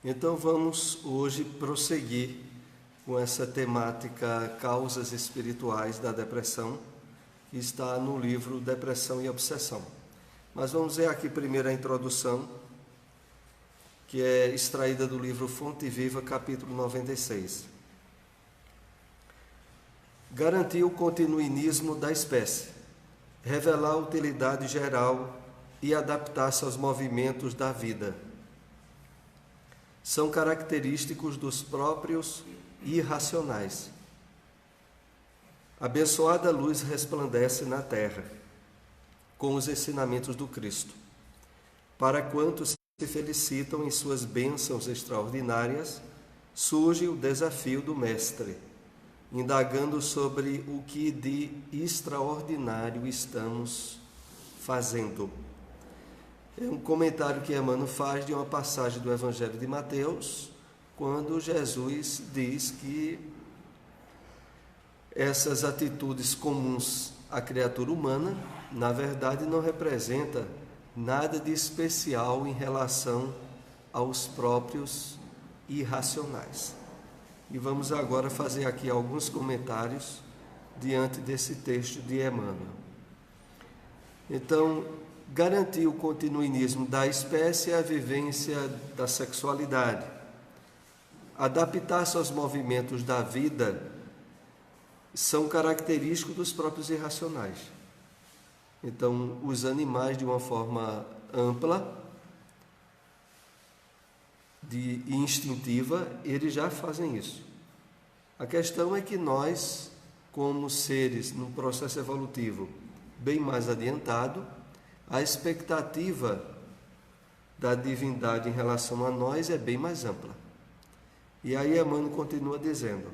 Então vamos hoje prosseguir com essa temática Causas Espirituais da Depressão, que está no livro Depressão e Obsessão. Mas vamos ver aqui primeiro a introdução, que é extraída do livro Fonte Viva, capítulo 96. Garantir o continuismo da espécie, revelar a utilidade geral e adaptar-se aos movimentos da vida. São característicos dos próprios irracionais. Abençoada luz resplandece na terra, com os ensinamentos do Cristo. Para quantos se felicitam em suas bênçãos extraordinárias, surge o desafio do Mestre, indagando sobre o que de extraordinário estamos fazendo. É um comentário que Emmanuel faz de uma passagem do Evangelho de Mateus, quando Jesus diz que essas atitudes comuns à criatura humana, na verdade, não representa nada de especial em relação aos próprios irracionais. E vamos agora fazer aqui alguns comentários diante desse texto de Emmanuel. Então, garantir o continuismo da espécie é a vivência da sexualidade. Adaptar-se aos movimentos da vida são característicos dos próprios irracionais. Então, os animais, de uma forma ampla e instintiva, eles já fazem isso. A questão é que nós, como seres num processo evolutivo bem mais adiantado, a expectativa da divindade em relação a nós é bem mais ampla. E aí Emmanuel continua dizendo: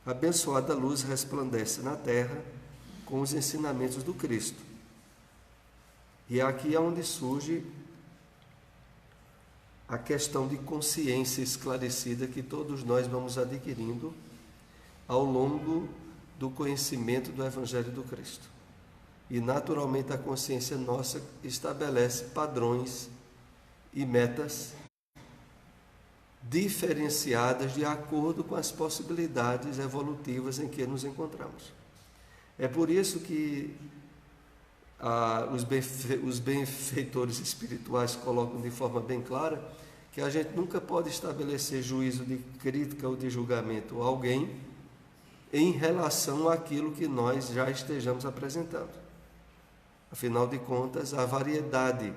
abençoada luz resplandece na terra com os ensinamentos do Cristo. E aqui é onde surge a questão de consciência esclarecida que todos nós vamos adquirindo ao longo do conhecimento do Evangelho do Cristo. E naturalmente a consciência nossa estabelece padrões e metas diferenciadas de acordo com as possibilidades evolutivas em que nos encontramos. É por isso que os benfeitores espirituais colocam de forma bem clara que a gente nunca pode estabelecer juízo de crítica ou de julgamento a alguém em relação àquilo que nós já estejamos apresentando. Afinal de contas, a variedade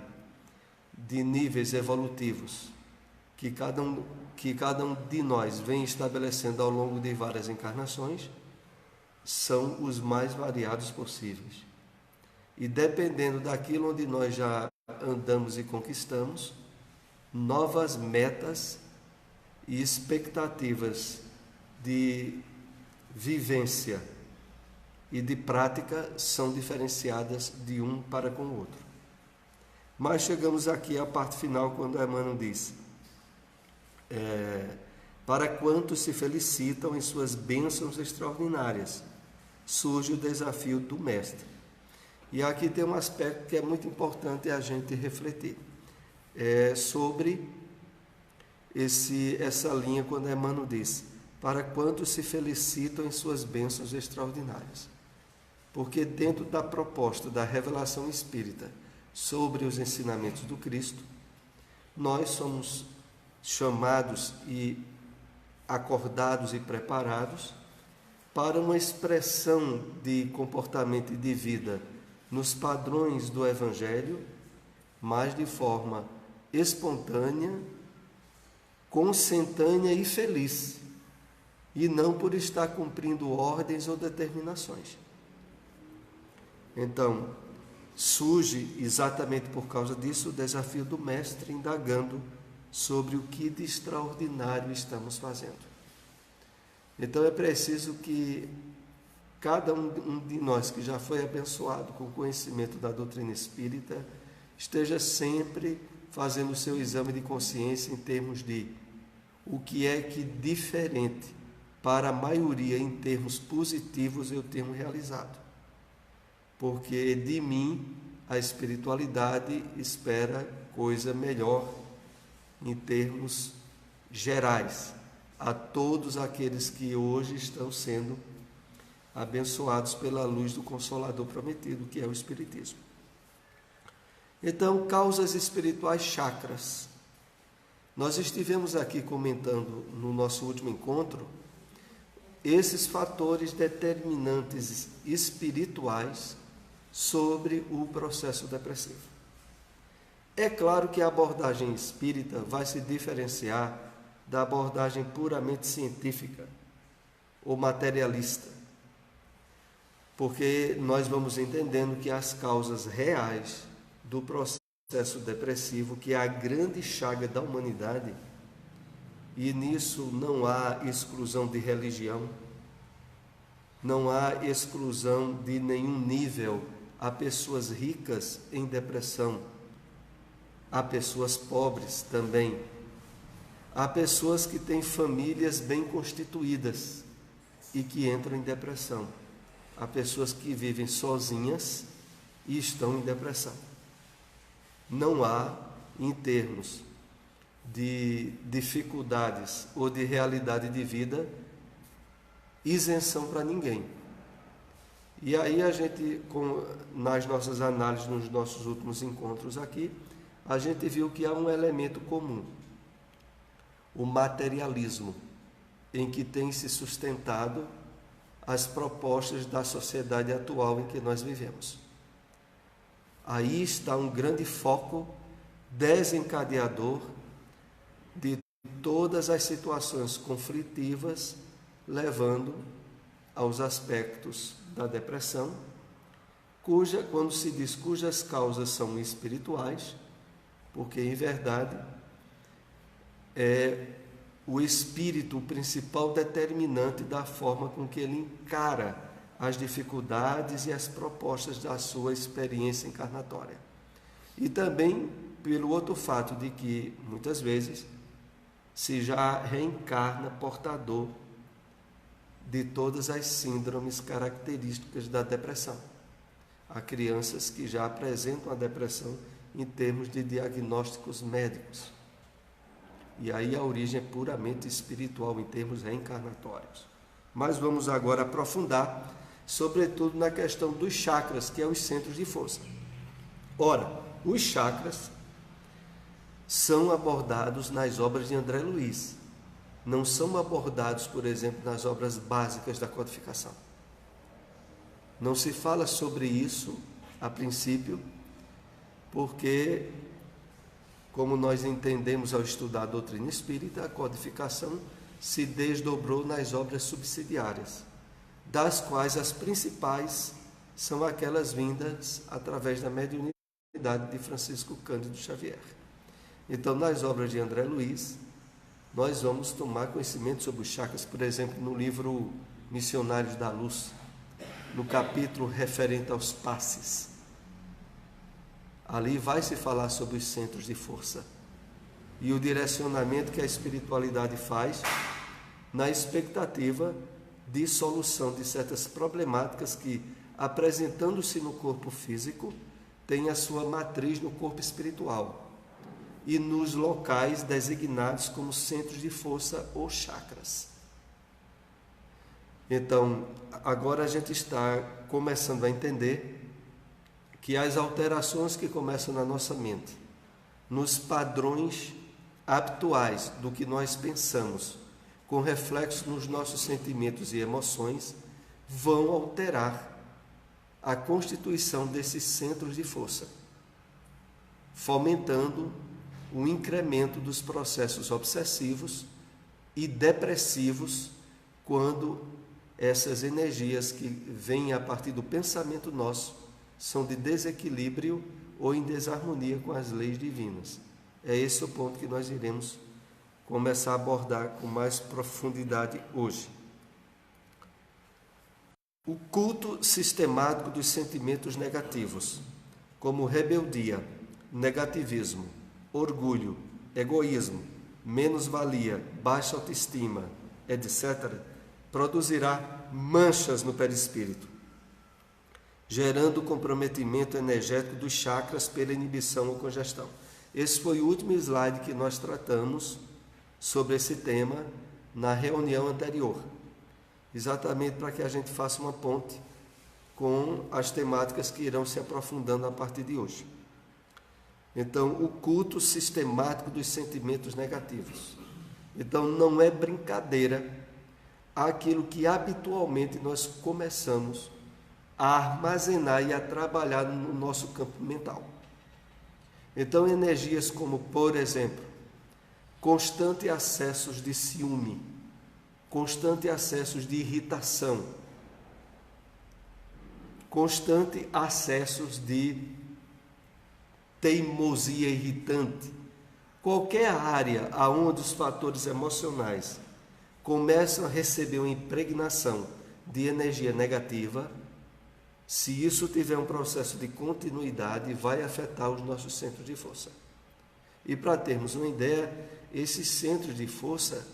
de níveis evolutivos que cada um de nós vem estabelecendo ao longo de várias encarnações são os mais variados possíveis. E dependendo daquilo onde nós já andamos e conquistamos, novas metas e expectativas de vivência e de prática são diferenciadas de um para com o outro. Mas chegamos aqui à parte final, quando Emmanuel diz: para quantos se felicitam em suas bênçãos extraordinárias, surge o desafio do Mestre. E aqui tem um aspecto que é muito importante a gente refletir sobre essa linha, quando Emmanuel diz: para quantos se felicitam em suas bênçãos extraordinárias. Porque dentro da proposta da revelação espírita sobre os ensinamentos do Cristo, nós somos chamados e acordados e preparados para uma expressão de comportamento e de vida nos padrões do Evangelho, mas de forma espontânea, consentânea e feliz, e não por estar cumprindo ordens ou determinações. Então, surge exatamente por causa disso o desafio do Mestre, indagando sobre o que de extraordinário estamos fazendo. Então é preciso que cada um de nós que já foi abençoado com o conhecimento da doutrina espírita esteja sempre fazendo o seu exame de consciência em termos de o que é que diferente para a maioria em termos positivos eu tenho realizado. Porque de mim a espiritualidade espera coisa melhor em termos gerais a todos aqueles que hoje estão sendo abençoados pela luz do Consolador prometido, que é o Espiritismo. Então, causas espirituais, chakras. Nós estivemos aqui comentando no nosso último encontro esses fatores determinantes espirituais sobre o processo depressivo. É claro que a abordagem espírita vai se diferenciar da abordagem puramente científica ou materialista, porque nós vamos entendendo que as causas reais do processo depressivo, que é a grande chaga da humanidade, e nisso não há exclusão de religião, não há exclusão de nenhum nível. Há pessoas ricas em depressão, há pessoas pobres também, há pessoas que têm famílias bem constituídas e que entram em depressão, há pessoas que vivem sozinhas e estão em depressão. Não há, em termos de dificuldades ou de realidade de vida, isenção para ninguém. E aí a gente, nas nossas análises, nos nossos últimos encontros aqui, a gente viu que há um elemento comum, o materialismo, em que tem se sustentado as propostas da sociedade atual em que nós vivemos. Aí está um grande foco desencadeador de todas as situações conflitivas, levando aos aspectos da depressão, quando se diz cujas causas são espirituais, porque em verdade é o espírito o principal determinante da forma com que ele encara as dificuldades e as propostas da sua experiência encarnatória. E também pelo outro fato de que, muitas vezes, se já reencarna portador de todas as síndromes características da depressão. Há crianças que já apresentam a depressão em termos de diagnósticos médicos. E aí a origem é puramente espiritual, em termos reencarnatórios. Mas vamos agora aprofundar, sobretudo na questão dos chakras, que é os centros de força. Ora, os chakras são abordados nas obras de André Luiz. Não são abordados, por exemplo, nas obras básicas da codificação. Não se fala sobre isso, a princípio, porque, como nós entendemos ao estudar a doutrina espírita, a codificação se desdobrou nas obras subsidiárias, das quais as principais são aquelas vindas através da mediunidade de Francisco Cândido Xavier. Então, nas obras de André Luiz, nós vamos tomar conhecimento sobre os chakras, por exemplo, no livro Missionários da Luz, no capítulo referente aos passes. Ali vai se falar sobre os centros de força e o direcionamento que a espiritualidade faz na expectativa de solução de certas problemáticas que, apresentando-se no corpo físico, têm a sua matriz no corpo espiritual e nos locais designados como centros de força ou chakras. Então, agora a gente está começando a entender que as alterações que começam na nossa mente, nos padrões habituais do que nós pensamos, com reflexo nos nossos sentimentos e emoções, vão alterar a constituição desses centros de força, fomentando o incremento dos processos obsessivos e depressivos, quando essas energias que vêm a partir do pensamento nosso são de desequilíbrio ou em desarmonia com as leis divinas. É esse o ponto que nós iremos começar a abordar com mais profundidade hoje. O culto sistemático dos sentimentos negativos, como rebeldia, negativismo, orgulho, egoísmo, menos-valia, baixa autoestima, etc., produzirá manchas no perispírito, gerando comprometimento energético dos chakras pela inibição ou congestão. Esse foi o último slide que nós tratamos sobre esse tema na reunião anterior, exatamente para que a gente faça uma ponte com as temáticas que irão se aprofundando a partir de hoje. Então, o culto sistemático dos sentimentos negativos. Então, não é brincadeira aquilo que habitualmente nós começamos a armazenar e a trabalhar no nosso campo mental. Então, energias como, por exemplo, constante acessos de ciúme, constante acessos de irritação, constante acessos de teimosia irritante. Qualquer área onde os fatores emocionais começam a receber uma impregnação de energia negativa, se isso tiver um processo de continuidade, vai afetar os nossos centros de força. E para termos uma ideia, esses centros de força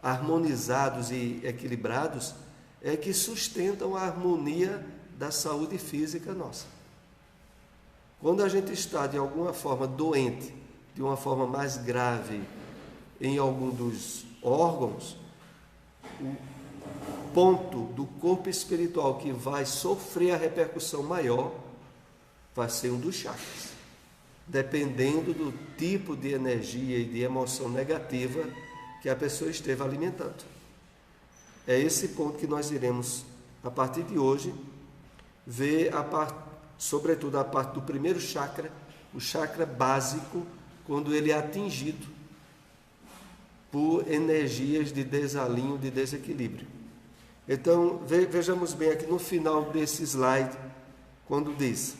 harmonizados e equilibrados é que sustentam a harmonia da saúde física nossa. Quando a gente está de alguma forma doente, de uma forma mais grave em algum dos órgãos, o ponto do corpo espiritual que vai sofrer a repercussão maior vai ser um dos chakras, dependendo do tipo de energia e de emoção negativa que a pessoa esteve alimentando. É esse ponto que nós iremos, a partir de hoje, ver sobretudo a parte do primeiro chakra, o chakra básico, quando ele é atingido por energias de desalinho, de desequilíbrio. Então, vejamos bem aqui no final desse slide, quando diz: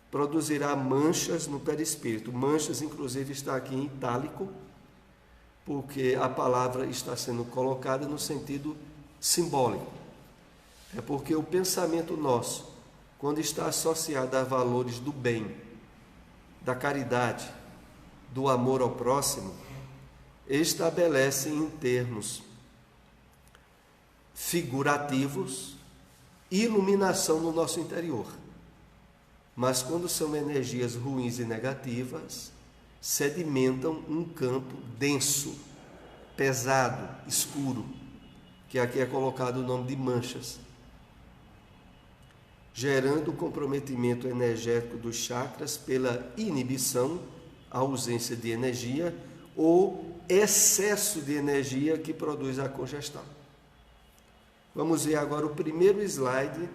produzirá manchas no perispírito. Manchas, inclusive, está aqui em itálico, porque a palavra está sendo colocada no sentido simbólico. É porque o pensamento nosso, quando está associado a valores do bem, da caridade, do amor ao próximo, estabelece em termos figurativos iluminação no nosso interior. Mas quando são energias ruins e negativas, sedimentam um campo denso, pesado, escuro, que aqui é colocado o nome de manchas, gerando o comprometimento energético dos chakras pela inibição, a ausência de energia ou excesso de energia que produz a congestão. Vamos ver agora o primeiro slide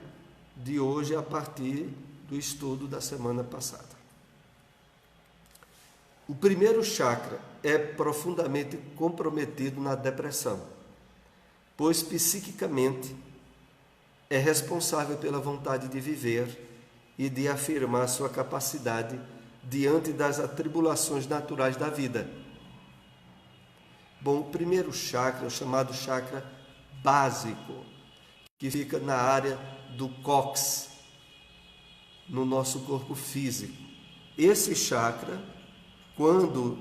de hoje a partir do estudo da semana passada. O primeiro chakra é profundamente comprometido na depressão, pois psiquicamente é responsável pela vontade de viver e de afirmar sua capacidade diante das atribulações naturais da vida. Bom, o primeiro chakra é o chamado chakra básico, que fica na área do cóccix, no nosso corpo físico. Esse chakra, quando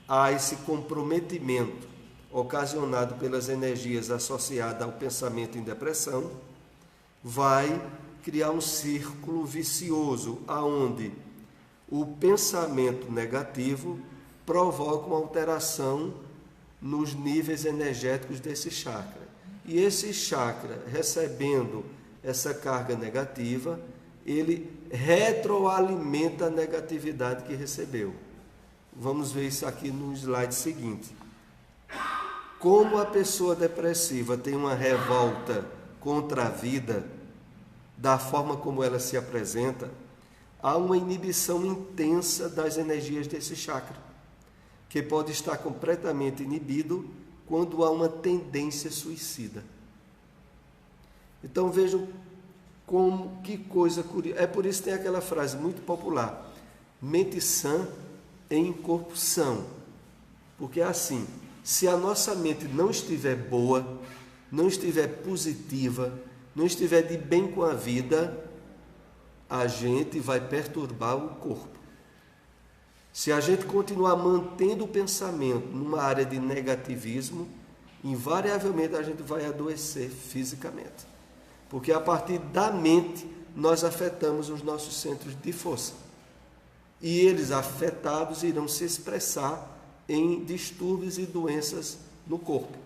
há esse comprometimento ocasionado pelas energias associadas ao pensamento em depressão, vai criar um círculo vicioso, aonde o pensamento negativo provoca uma alteração nos níveis energéticos desse chakra. E esse chakra, recebendo essa carga negativa, ele retroalimenta a negatividade que recebeu. Vamos ver isso aqui no slide seguinte. Como a pessoa depressiva tem uma revolta contra a vida, da forma como ela se apresenta, há uma inibição intensa das energias desse chakra, que pode estar completamente inibido quando há uma tendência suicida. Então vejam como, que coisa curiosa. É por isso que tem aquela frase muito popular: mente sã em corpo são. Porque é assim, se a nossa mente não estiver boa, não estiver positiva, não estiver de bem com a vida, a gente vai perturbar o corpo. Se a gente continuar mantendo o pensamento numa área de negativismo, invariavelmente a gente vai adoecer fisicamente. Porque a partir da mente nós afetamos os nossos centros de força. E eles afetados irão se expressar em distúrbios e doenças no corpo.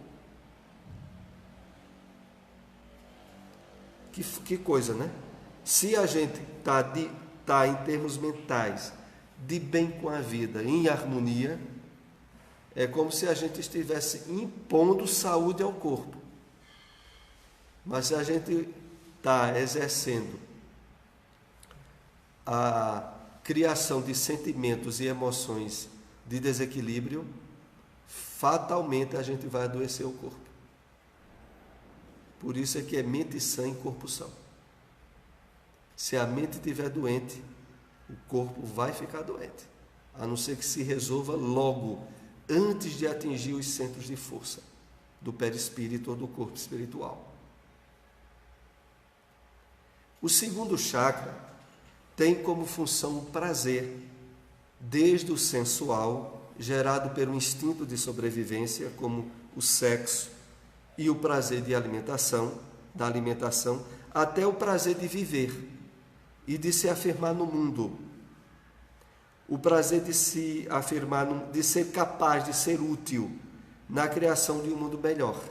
Que coisa, né? Se a gente tá em termos mentais, de bem com a vida, em harmonia, é como se a gente estivesse impondo saúde ao corpo. Mas se a gente está exercendo a criação de sentimentos e emoções de desequilíbrio, fatalmente a gente vai adoecer o corpo. Por isso é que é mente sã e corpo são. Se a mente estiver doente, o corpo vai ficar doente, a não ser que se resolva logo, antes de atingir os centros de força do perispírito ou do corpo espiritual. O segundo chakra tem como função o prazer, desde o sensual, gerado pelo instinto de sobrevivência, como o sexo, e o prazer de da alimentação, até o prazer de viver e de se afirmar no mundo. O prazer de se afirmar, de ser capaz, de ser útil na criação de um mundo melhor.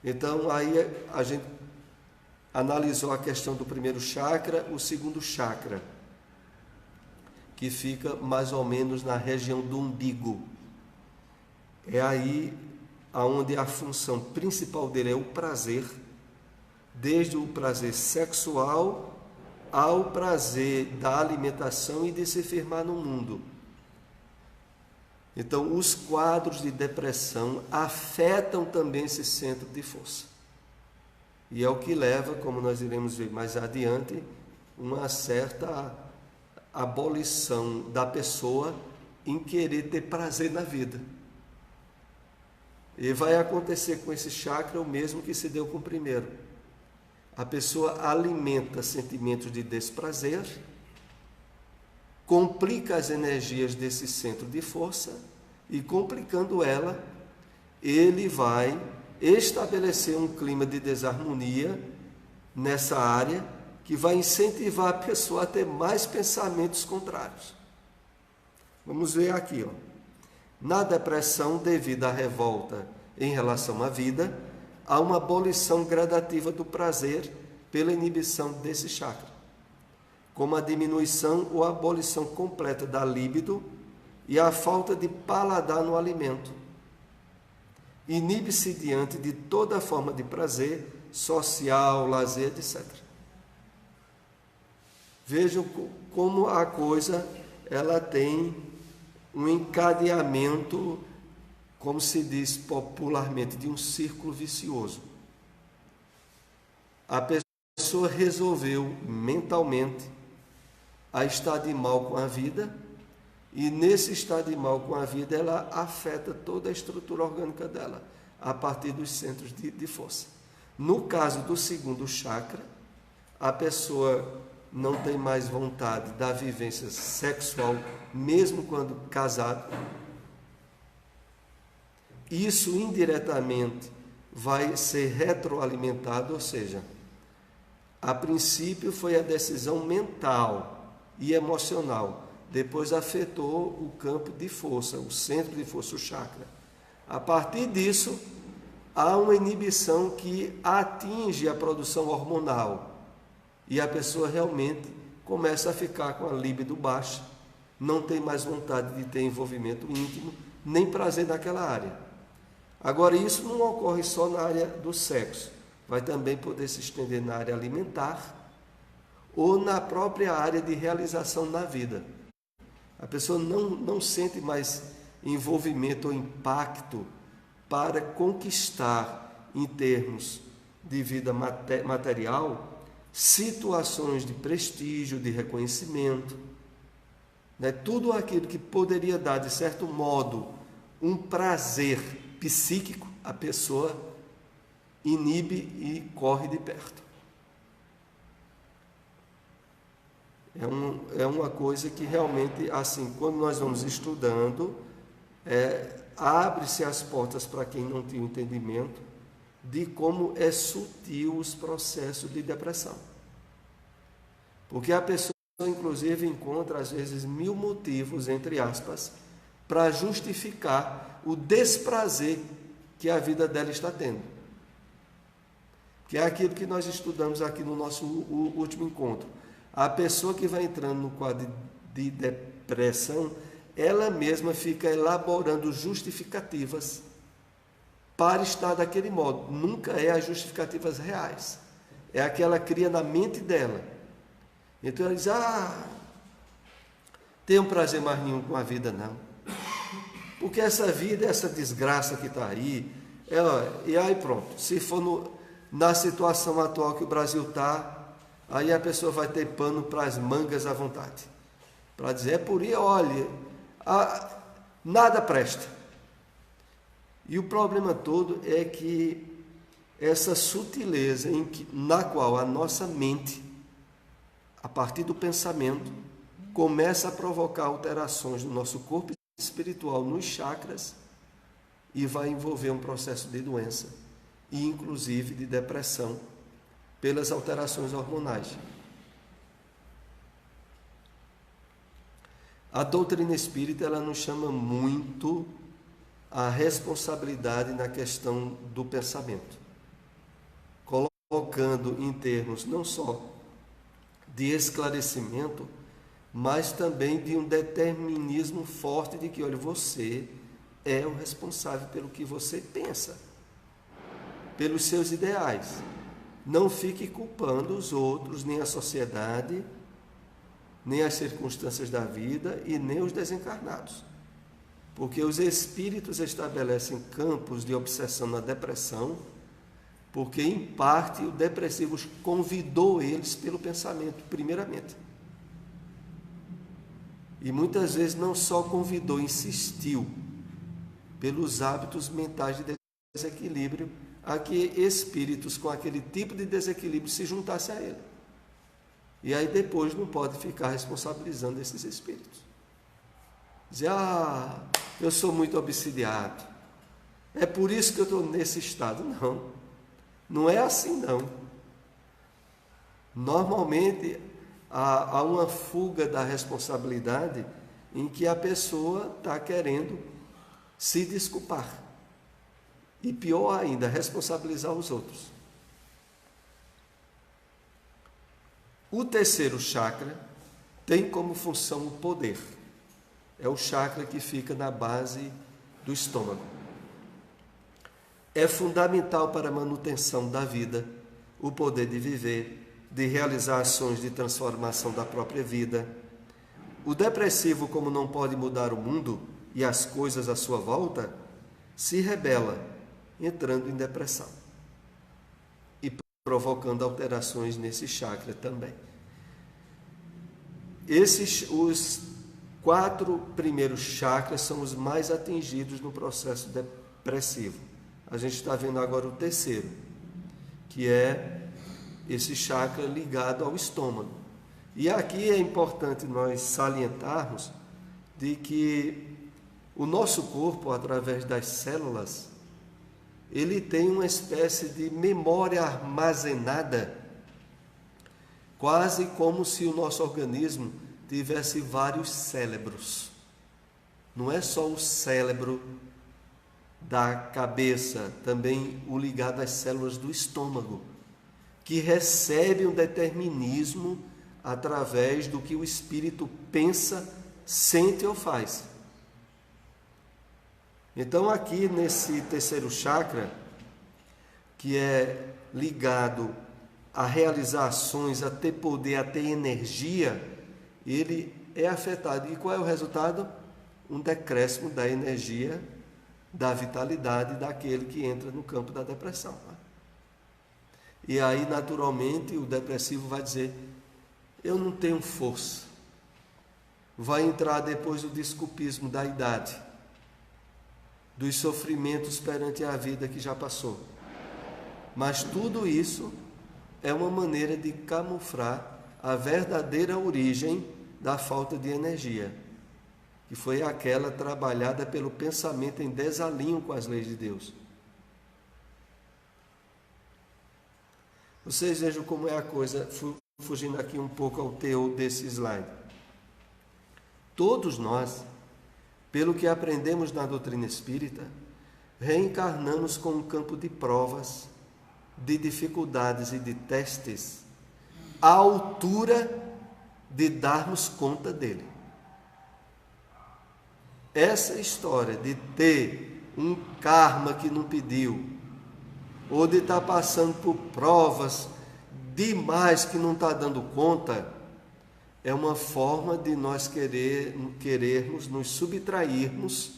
Então, aí a gente analisou a questão do primeiro chakra, o segundo chakra, que fica mais ou menos na região do umbigo. É aí onde a função principal dele é o prazer, desde o prazer sexual ao prazer da alimentação e de se firmar no mundo. Então, os quadros de depressão afetam também esse centro de força. E é o que leva, como nós iremos ver mais adiante, uma certa abolição da pessoa em querer ter prazer na vida. E vai acontecer com esse chakra o mesmo que se deu com o primeiro. A pessoa alimenta sentimentos de desprazer, complica as energias desse centro de força e, complicando ela, ele vai estabelecer um clima de desarmonia nessa área que vai incentivar a pessoa a ter mais pensamentos contrários. Vamos ver aqui, ó. Na depressão, devido à revolta em relação à vida, há uma abolição gradativa do prazer pela inibição desse chakra, como a diminuição ou a abolição completa da libido e a falta de paladar no alimento. Inibe-se diante de toda forma de prazer, social, lazer, etc. Vejam como a coisa ela tem um encadeamento, como se diz popularmente, de um círculo vicioso. A pessoa resolveu mentalmente a estar de mal com a vida, e nesse estado de mal com a vida ela afeta toda a estrutura orgânica dela, a partir dos centros de força. No caso do segundo chakra, a pessoa não tem mais vontade da vivência sexual, mesmo quando casado. Isso indiretamente vai ser retroalimentado, ou seja, a princípio foi a decisão mental e emocional, depois afetou o campo de força, o centro de força, o chakra. A partir disso, há uma inibição que atinge a produção hormonal e a pessoa realmente começa a ficar com a libido baixa, não tem mais vontade de ter envolvimento íntimo, nem prazer naquela área. Agora, isso não ocorre só na área do sexo, vai também poder se estender na área alimentar ou na própria área de realização na vida. A pessoa não sente mais envolvimento ou impacto para conquistar, em termos de vida material, situações de prestígio, de reconhecimento, né? Tudo aquilo que poderia dar, de certo modo, um prazer psíquico, a pessoa inibe e corre de perto. É uma coisa que realmente, assim, quando nós vamos estudando, abre-se as portas para quem não tem o entendimento de como é sutil os processos de depressão. Porque a pessoa, inclusive, encontra, às vezes, 1000 motivos, entre aspas, para justificar o desprazer que a vida dela está tendo. Que é aquilo que nós estudamos aqui no nosso último encontro. A pessoa que vai entrando no quadro de depressão, ela mesma fica elaborando justificativas para estar daquele modo. Nunca é as justificativas reais. É a que ela cria na mente dela. Então ela diz, tenho prazer mais nenhum com a vida não. Porque essa vida, essa desgraça que está aí, e aí pronto, se for na situação atual que o Brasil está, aí a pessoa vai ter pano para as mangas à vontade. Para dizer, é por aí, olha, nada presta. E o problema todo é que essa sutileza na qual a nossa mente, a partir do pensamento, começa a provocar alterações no nosso corpo espiritual, nos chakras, e vai envolver um processo de doença, e inclusive de depressão, pelas alterações hormonais. A doutrina espírita, ela nos chama muito a responsabilidade na questão do pensamento, colocando em termos não só de esclarecimento, mas também de um determinismo forte de que, olha, você é o responsável pelo que você pensa, pelos seus ideais. Não fique culpando os outros, nem a sociedade, nem as circunstâncias da vida e nem os desencarnados. Porque os espíritos estabelecem campos de obsessão na depressão, porque em parte o depressivo convidou eles pelo pensamento, primeiramente. E muitas vezes não só convidou, insistiu pelos hábitos mentais de desequilíbrio a que espíritos com aquele tipo de desequilíbrio se juntassem a ele. E aí depois não pode ficar responsabilizando esses espíritos. Dizer, eu sou muito obsidiado, é por isso que eu estou nesse estado. Não, não é assim não. Normalmente há uma fuga da responsabilidade em que a pessoa está querendo se desculpar. E pior ainda, responsabilizar os outros. O terceiro chakra tem como função o poder. É o chakra que fica na base do estômago. É fundamental para a manutenção da vida, o poder de viver, de realizar ações de transformação da própria vida. O depressivo, como não pode mudar o mundo e as coisas à sua volta, se rebela, entrando em depressão e provocando alterações nesse chakra também. Os 4 primeiros chakras são os mais atingidos no processo depressivo. A gente está vendo agora o terceiro, que é esse chakra ligado ao estômago. E aqui é importante nós salientarmos de que o nosso corpo, através das células, ele tem uma espécie de memória armazenada, quase como se o nosso organismo tivesse vários cérebros. Não é só o cérebro da cabeça, também o ligado às células do estômago, que recebe um determinismo através do que o espírito pensa, sente ou faz. Então aqui nesse terceiro chakra, que é ligado a realizar ações, a ter poder, a ter energia, ele é afetado. E qual é o resultado? Um decréscimo da energia, da vitalidade daquele que entra no campo da depressão. E aí, naturalmente, o depressivo vai dizer, eu não tenho força. Vai entrar depois o desculpismo da idade, dos sofrimentos perante a vida que já passou. Mas tudo isso é uma maneira de camuflar a verdadeira origem da falta de energia, que foi aquela trabalhada pelo pensamento em desalinho com as leis de Deus. Vocês vejam como é a coisa, fugindo aqui um pouco ao teor desse slide. Todos nós pelo que aprendemos na doutrina espírita, reencarnamos com um campo de provas, de dificuldades e de testes, à altura de darmos conta dele. Essa história de ter um karma que não pediu, ou de estar passando por provas demais que não está dando conta, é uma forma de nós querermos nos subtrairmos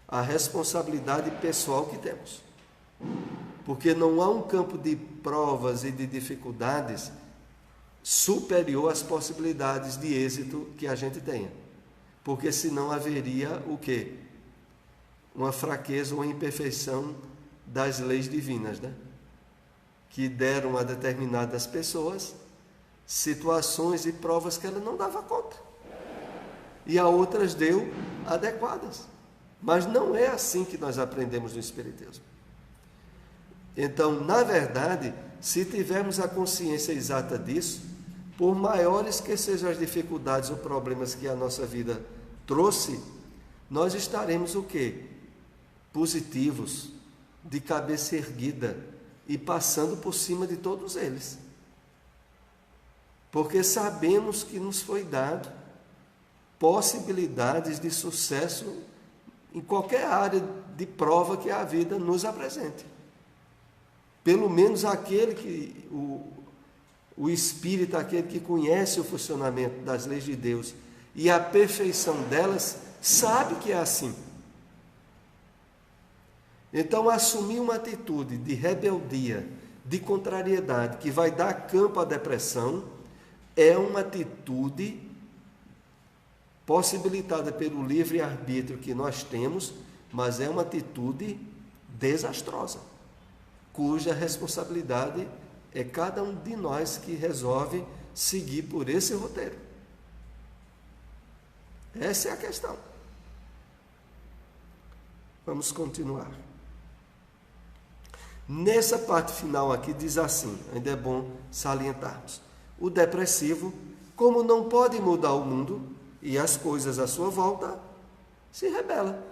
à responsabilidade pessoal que temos. Porque não há um campo de provas e de dificuldades superior às possibilidades de êxito que a gente tenha. Porque senão haveria o quê? Uma fraqueza ou uma imperfeição das leis divinas, né? Que deram a determinadas pessoas situações e provas que ela não dava conta. E a outras deu adequadas. Mas não é assim que nós aprendemos no Espiritismo. Então, na verdade, se tivermos a consciência exata disso, por maiores que sejam as dificuldades ou problemas que a nossa vida trouxe, nós estaremos o quê? Positivos, de cabeça erguida e passando por cima de todos eles. Porque sabemos que nos foi dado possibilidades de sucesso em qualquer área de prova que a vida nos apresente. Pelo menos aquele que, o espírito, aquele que conhece o funcionamento das leis de Deus e a perfeição delas, sabe que é assim. Então, assumir uma atitude de rebeldia, de contrariedade, que vai dar campo à depressão, é uma atitude possibilitada pelo livre-arbítrio que nós temos, mas é uma atitude desastrosa, cuja responsabilidade é cada um de nós que resolve seguir por esse roteiro. Essa é a questão. Vamos continuar. Nessa parte final aqui diz assim, ainda é bom salientarmos: o depressivo, como não pode mudar o mundo e as coisas à sua volta, se rebela.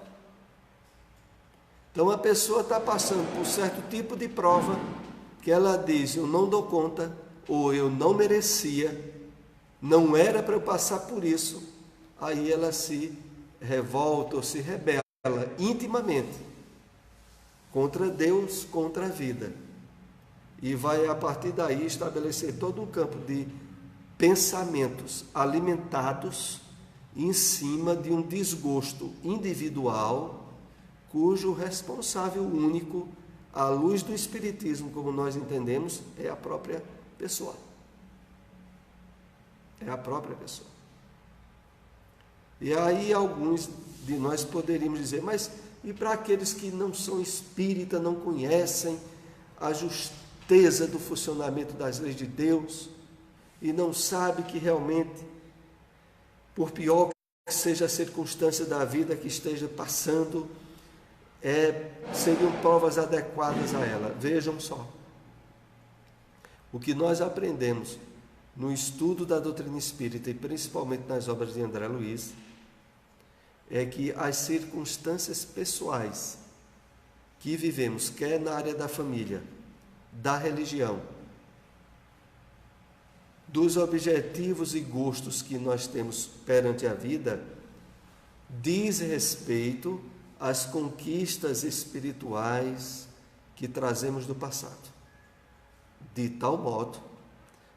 Então a pessoa está passando por certo tipo de prova que ela diz: eu não dou conta, ou eu não merecia, não era para eu passar por isso. Aí ela se revolta ou se rebela intimamente contra Deus, contra a vida. E vai, a partir daí, estabelecer todo um campo de pensamentos alimentados em cima de um desgosto individual, cujo responsável único, à luz do Espiritismo, como nós entendemos, é a própria pessoa. É a própria pessoa. E aí alguns de nós poderíamos dizer: mas e para aqueles que não são espírita, não conhecem a justeza do funcionamento das leis de Deus e não sabem que realmente, por pior que seja a circunstância da vida que esteja passando, seriam provas adequadas a ela. Vejam só, o que nós aprendemos no estudo da doutrina espírita e principalmente nas obras de André Luiz, é que as circunstâncias pessoais que vivemos, quer na área da família, da religião, dos objetivos e gostos que nós temos perante a vida, diz respeito às conquistas espirituais que trazemos do passado. De tal modo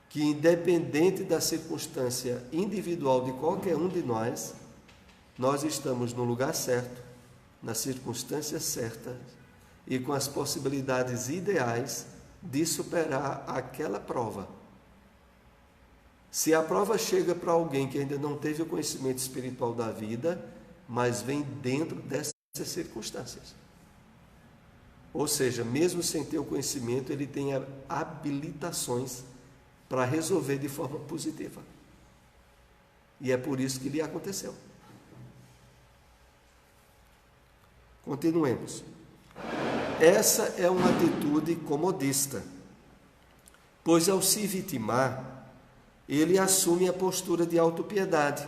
que, independente da circunstância individual de qualquer um de nós estamos no lugar certo, nas circunstâncias certas e com as possibilidades ideais de superar aquela prova. Se a prova chega para alguém que ainda não teve o conhecimento espiritual da vida, mas vem dentro dessas circunstâncias. Ou seja, mesmo sem ter o conhecimento, ele tem habilitações para resolver de forma positiva. E é por isso que lhe aconteceu. Continuemos. Essa é uma atitude comodista, pois ao se vitimar, ele assume a postura de autopiedade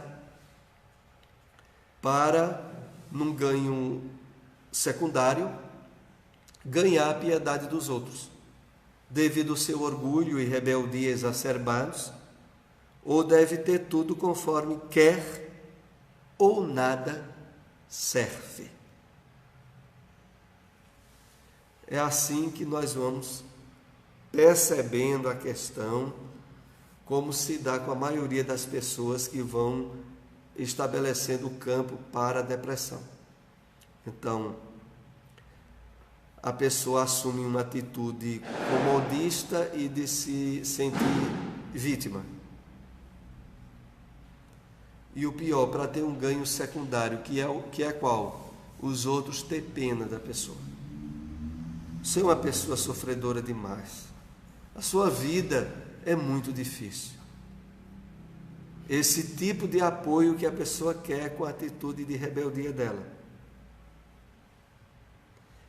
para num ganho secundário, ganhar a piedade dos outros, devido ao seu orgulho e rebeldia exacerbados, ou deve ter tudo conforme quer, ou nada serve. É assim que nós vamos percebendo a questão, como se dá com a maioria das pessoas que vão estabelecendo o campo para a depressão. Então, a pessoa assume uma atitude comodista e de se sentir vítima. E o pior, para ter um ganho secundário, que é qual? Os outros ter pena da pessoa. Você é uma pessoa sofredora demais. A sua vida é muito difícil. Esse tipo de apoio que a pessoa quer com a atitude de rebeldia dela.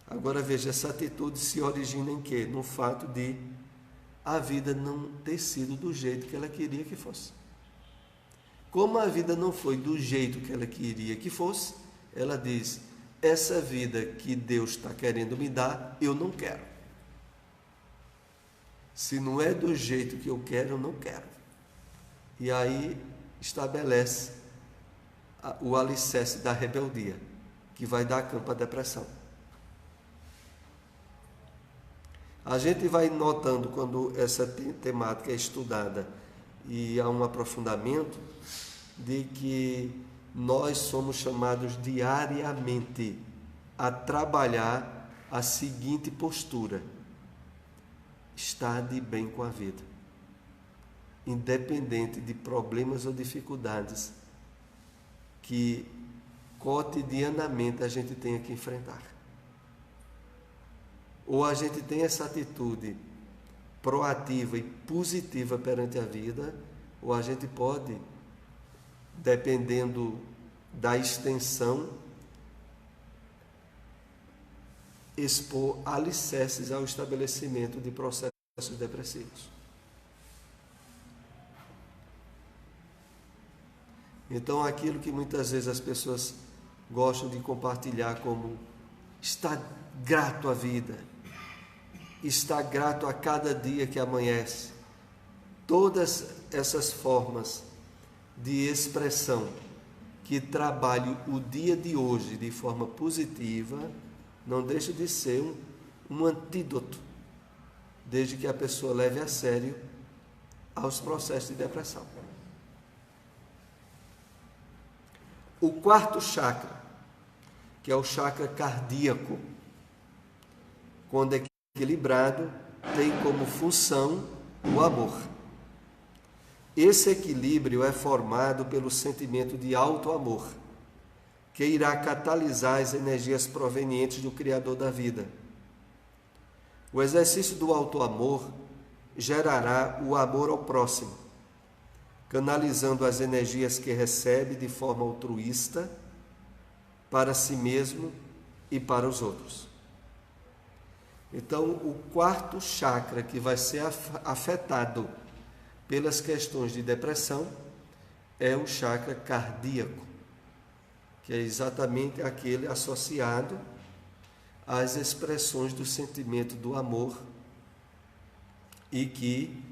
Agora veja, essa atitude se origina em quê? No fato de a vida não ter sido do jeito que ela queria que fosse. Como a vida não foi do jeito que ela queria que fosse, ela diz, essa vida que Deus está querendo me dar, eu não quero. Se não é do jeito que eu quero, eu não quero. E aí estabelece o alicerce da rebeldia, que vai dar campo à depressão. A gente vai notando, quando essa temática é estudada e há um aprofundamento, de que nós somos chamados diariamente a trabalhar a seguinte postura: estar de bem com a vida, independente de problemas ou dificuldades que cotidianamente a gente tenha que enfrentar. Ou a gente tem essa atitude proativa e positiva perante a vida, ou a gente pode, dependendo da extensão, expor alicerces ao estabelecimento de processos depressivos. Então, aquilo que muitas vezes as pessoas gostam de compartilhar como estar grato à vida, estar grato a cada dia que amanhece, todas essas formas de expressão que trabalhe o dia de hoje de forma positiva, não deixa de ser um antídoto, desde que a pessoa leve a sério aos processos de depressão. O quarto chakra, que é o chakra cardíaco, quando equilibrado, tem como função o amor. Esse equilíbrio é formado pelo sentimento de alto amor, que irá catalisar as energias provenientes do Criador da vida. O exercício do alto amor gerará o amor ao próximo, canalizando as energias que recebe de forma altruísta para si mesmo e para os outros. Então, o quarto chakra que vai ser afetado pelas questões de depressão é o chakra cardíaco, que é exatamente aquele associado às expressões do sentimento do amor e que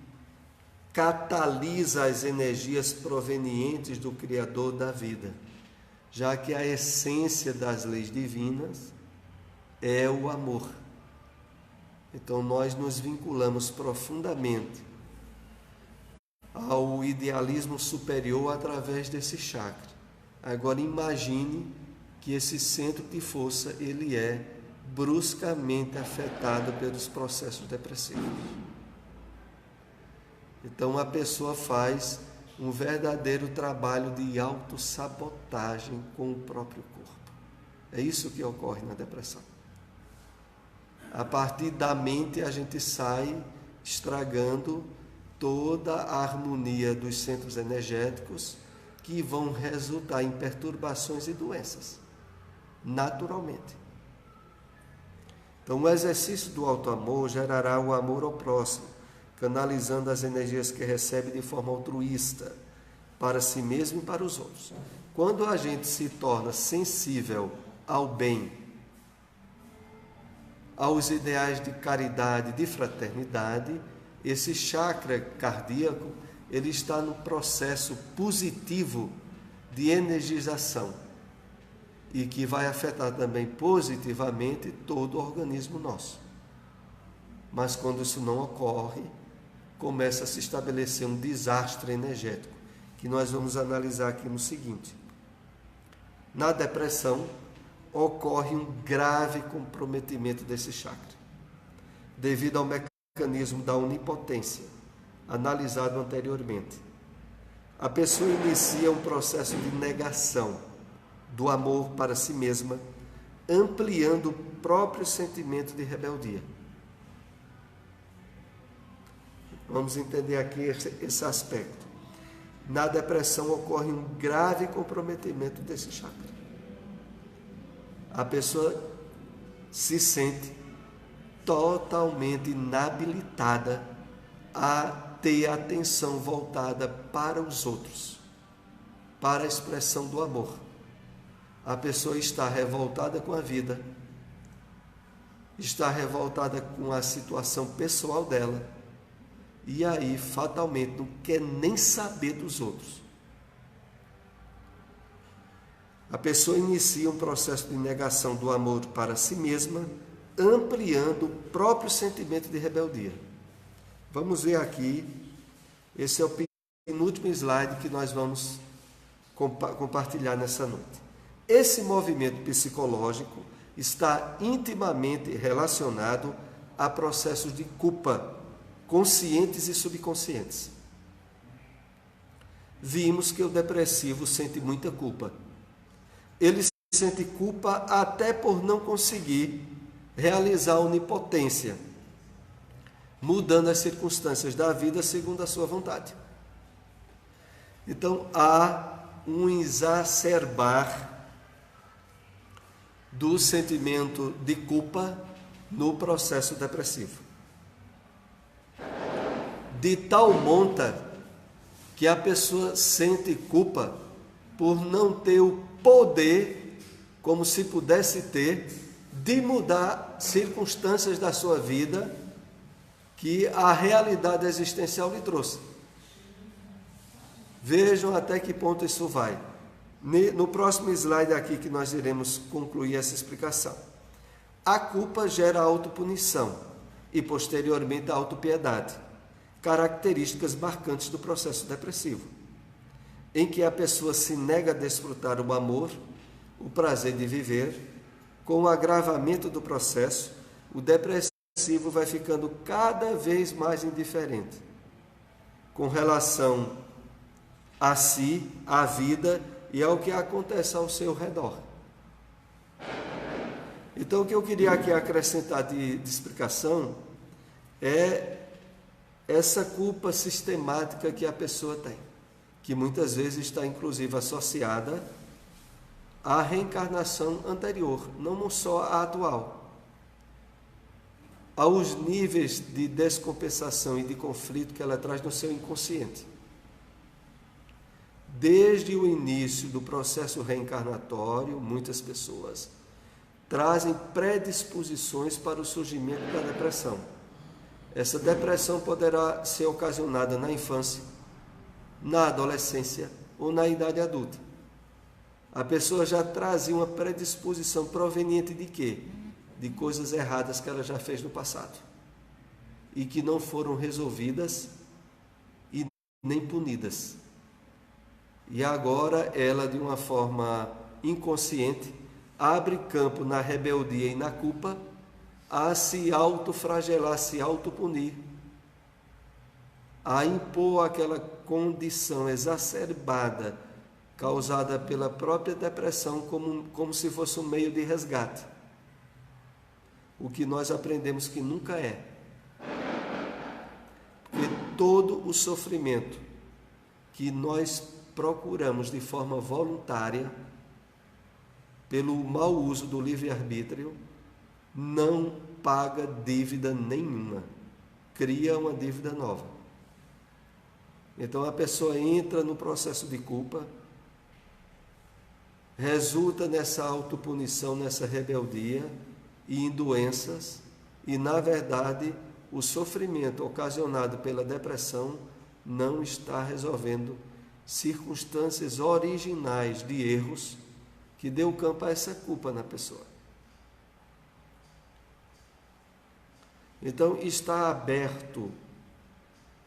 catalisa as energias provenientes do Criador da vida, já que a essência das leis divinas é o amor. Então nós nos vinculamos profundamente ao idealismo superior através desse chakra. Agora imagine que esse centro de força ele é bruscamente afetado pelos processos depressivos. Então a pessoa faz um verdadeiro trabalho de autossabotagem com o próprio corpo. É isso que ocorre na depressão. A partir da mente a gente sai estragando toda a harmonia dos centros energéticos, que vão resultar em perturbações e doenças, naturalmente. Então, o exercício do alto amor gerará o amor ao próximo, canalizando as energias que recebe de forma altruísta, para si mesmo e para os outros. Quando a gente se torna sensível ao bem, aos ideais de caridade, de fraternidade, esse chakra cardíaco, ele está no processo positivo de energização e que vai afetar também positivamente todo o organismo nosso. Mas quando isso não ocorre, começa a se estabelecer um desastre energético, que nós vamos analisar aqui no seguinte. Na depressão, ocorre um grave comprometimento desse chakra, devido ao mecanismo da onipotência, analisado anteriormente. A pessoa inicia um processo de negação do amor para si mesma, ampliando o próprio sentimento de rebeldia. Vamos entender aqui esse aspecto. Na depressão ocorre um grave comprometimento desse chakra. A pessoa se sente totalmente inabilitada a ter a atenção voltada para os outros, para a expressão do amor. A pessoa está revoltada com a vida, está revoltada com a situação pessoal dela, e aí fatalmente não quer nem saber dos outros. A pessoa inicia um processo de negação do amor para si mesma, ampliando o próprio sentimento de rebeldia. Vamos ver aqui, esse é o penúltimo slide que nós vamos compartilhar nessa noite. Esse movimento psicológico está intimamente relacionado a processos de culpa, conscientes e subconscientes. Vimos que o depressivo sente muita culpa. Ele sente culpa até por não conseguir realizar a onipotência, mudando as circunstâncias da vida segundo a sua vontade. Então, há um exacerbar do sentimento de culpa no processo depressivo. De tal monta que a pessoa sente culpa por não ter o poder, como se pudesse ter, de mudar circunstâncias da sua vida que a realidade existencial lhe trouxe. Vejam até que ponto isso vai. No próximo slide aqui que nós iremos concluir essa explicação. A culpa gera autopunição e posteriormente a autopiedade, características marcantes do processo depressivo, em que a pessoa se nega a desfrutar o amor, o prazer de viver. Com o agravamento do processo, o depressivo vai ficando cada vez mais indiferente com relação a si, à vida e ao que acontece ao seu redor. Então, o que eu queria aqui acrescentar de explicação é essa culpa sistemática que a pessoa tem, que muitas vezes está inclusive associada à reencarnação anterior, não só à atual, aos níveis de descompensação e de conflito que ela traz no seu inconsciente. Desde o início do processo reencarnatório, muitas pessoas trazem predisposições para o surgimento da depressão. Essa depressão poderá ser ocasionada na infância, na adolescência ou na idade adulta. A pessoa já trazia uma predisposição proveniente de quê? De coisas erradas que ela já fez no passado e que não foram resolvidas e nem punidas. E agora ela, de uma forma inconsciente, abre campo na rebeldia e na culpa a se autofragelar, a se autopunir, a impor aquela condição exacerbada causada pela própria depressão como se fosse um meio de resgate. O que nós aprendemos que nunca é. Porque todo o sofrimento que nós procuramos de forma voluntária, pelo mau uso do livre-arbítrio, não paga dívida nenhuma, cria uma dívida nova. Então a pessoa entra no processo de culpa, resulta nessa autopunição, nessa rebeldia e em doenças, e na verdade o sofrimento ocasionado pela depressão não está resolvendo circunstâncias originais de erros que deu campo a essa culpa na pessoa. Então está aberto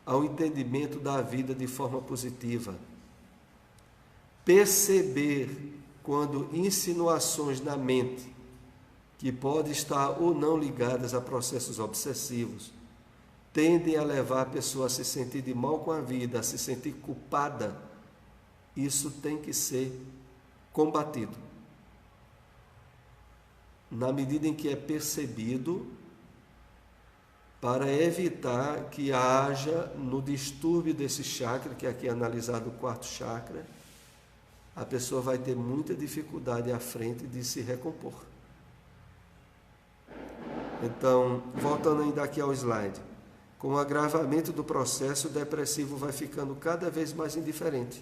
ao entendimento da vida de forma positiva. Perceber quando insinuações na mente, que podem estar ou não ligadas a processos obsessivos, tendem a levar a pessoa a se sentir de mal com a vida, a se sentir culpada, isso tem que ser combatido. Na medida em que é percebido, para evitar que haja no distúrbio desse chakra, que aqui é analisado o quarto chakra, a pessoa vai ter muita dificuldade à frente de se recompor. Então, voltando ainda aqui ao slide, com o agravamento do processo, o depressivo vai ficando cada vez mais indiferente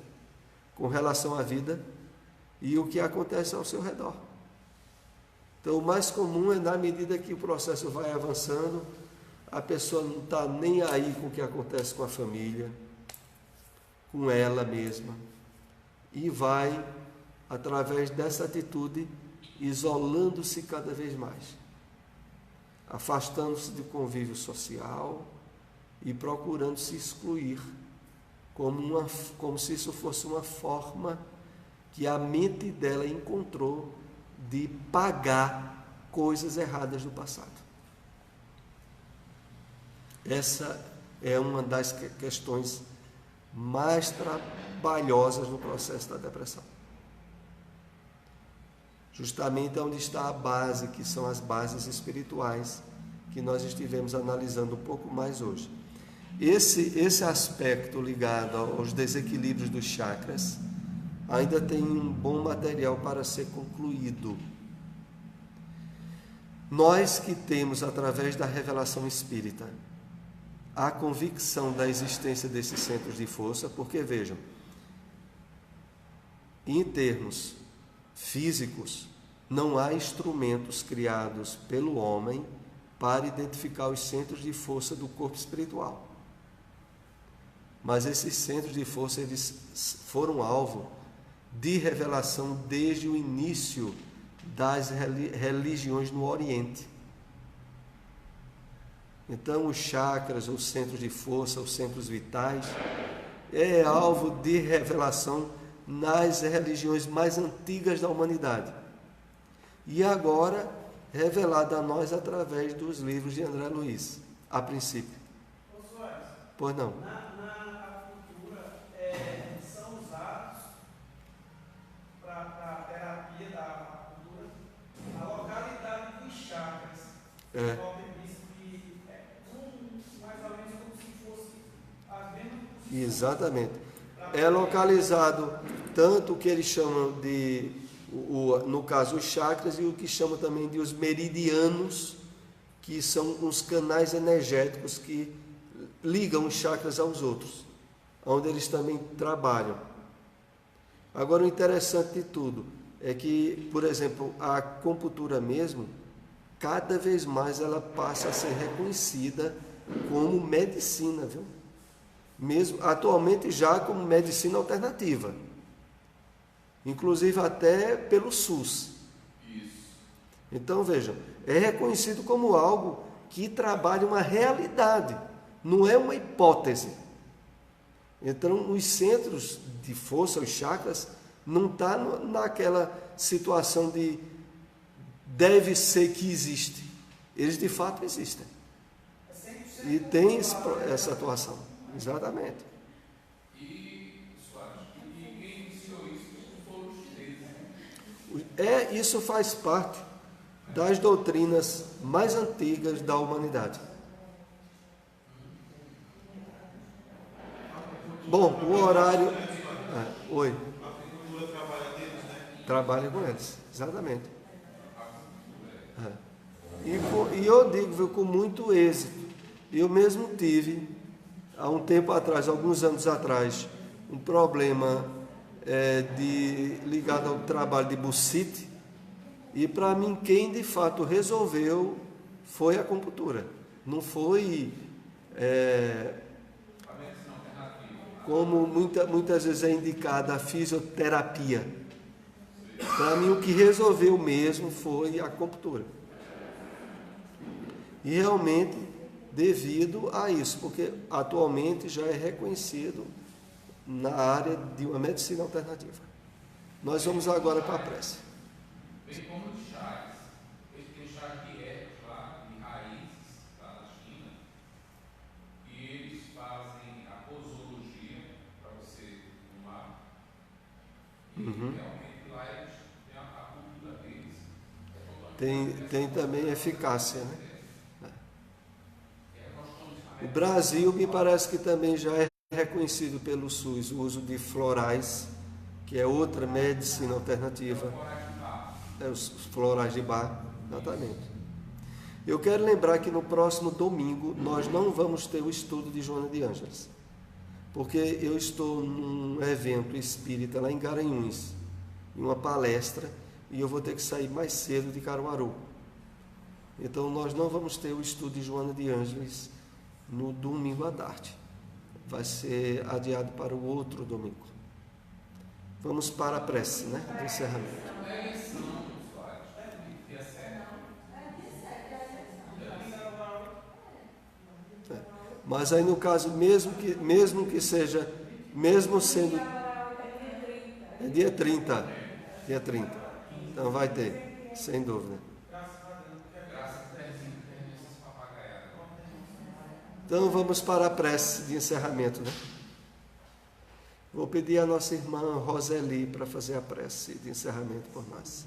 com relação à vida e o que acontece ao seu redor. Então, o mais comum é, na medida que o processo vai avançando, a pessoa não está nem aí com o que acontece com a família, com ela mesma, e vai, através dessa atitude, isolando-se cada vez mais, afastando-se do convívio social e procurando se excluir, como se isso fosse uma forma que a mente dela encontrou de pagar coisas erradas do passado. Essa é uma das questões mais trabalhosas no processo da depressão. Justamente onde está a base, que são as bases espirituais, que nós estivemos analisando um pouco mais hoje. Esse aspecto ligado aos desequilíbrios dos chakras ainda tem um bom material para ser concluído. Nós que temos, através da revelação espírita, a convicção da existência desses centros de força, porque vejam, em termos físicos, não há instrumentos criados pelo homem para identificar os centros de força do corpo espiritual. Mas esses centros de força, eles foram alvo de revelação desde o início das religiões no Oriente. Então, os chakras, os centros de força, os centros vitais, é alvo de revelação nas religiões mais antigas da humanidade. E agora, revelado a nós através dos livros de André Luiz, a princípio. Pois não. Na acupuntura, são usados para a terapia da acupuntura a localidade dos chakras. Mais ou menos como se fosse a mesma. Exatamente. É localizado tanto o que eles chamam de, no caso, os chakras, e o que chamam também de os meridianos, que são os canais energéticos que ligam os chakras aos outros, onde eles também trabalham. Agora, o interessante de tudo é que, por exemplo, a acupuntura mesmo, cada vez mais ela passa a ser reconhecida como medicina, viu? Mesmo atualmente já como medicina alternativa, inclusive até pelo SUS. Então vejam, é reconhecido como algo que trabalha uma realidade, não é uma hipótese. Então os centros de força, os chakras, não estão naquela situação de deve ser que existe. Eles de fato existem. E tem essa atuação. Exatamente. E quem iniciou isso foram os chineses. Isso faz parte das doutrinas mais antigas da humanidade. Bom, o horário... Oi. A acupuntura trabalha deles, né? Trabalha com eles, exatamente. E eu digo, viu, com muito êxito. Eu mesmo tive há um tempo atrás, alguns anos atrás, um problema ligado ao trabalho de bursite, e para mim quem de fato resolveu foi a acupuntura. Não foi como muitas vezes é indicada a fisioterapia. Para mim o que resolveu mesmo foi a acupuntura. E realmente devido a isso, porque atualmente já é reconhecido na área de uma medicina alternativa. Nós vamos agora para a prece. Bem como os chás. Eles têm chá de ervas lá, de raízes, lá na China, e eles fazem a posologia para você tomar. E realmente lá eles têm a cultura deles. Tem também eficácia, né? O Brasil me parece que também já é reconhecido pelo SUS o uso de florais, que é outra medicina alternativa. Os florais de Bach, exatamente. Eu quero lembrar que no próximo domingo nós não vamos ter o estudo de Joana de Ângeles, porque eu estou num evento espírita lá em Garanhuns, em uma palestra, e eu vou ter que sair mais cedo de Caruaru. Então nós não vamos ter o estudo de Joana de Ângeles no domingo à tarde. Vai ser adiado para o outro domingo. Vamos para a prece, né? De encerramento. Mas aí no caso, mesmo que seja, mesmo sendo... É dia 30. Dia 30. Então vai ter, sem dúvida. Então vamos para a prece de encerramento, né? Vou pedir à nossa irmã Roseli para fazer a prece de encerramento por nós.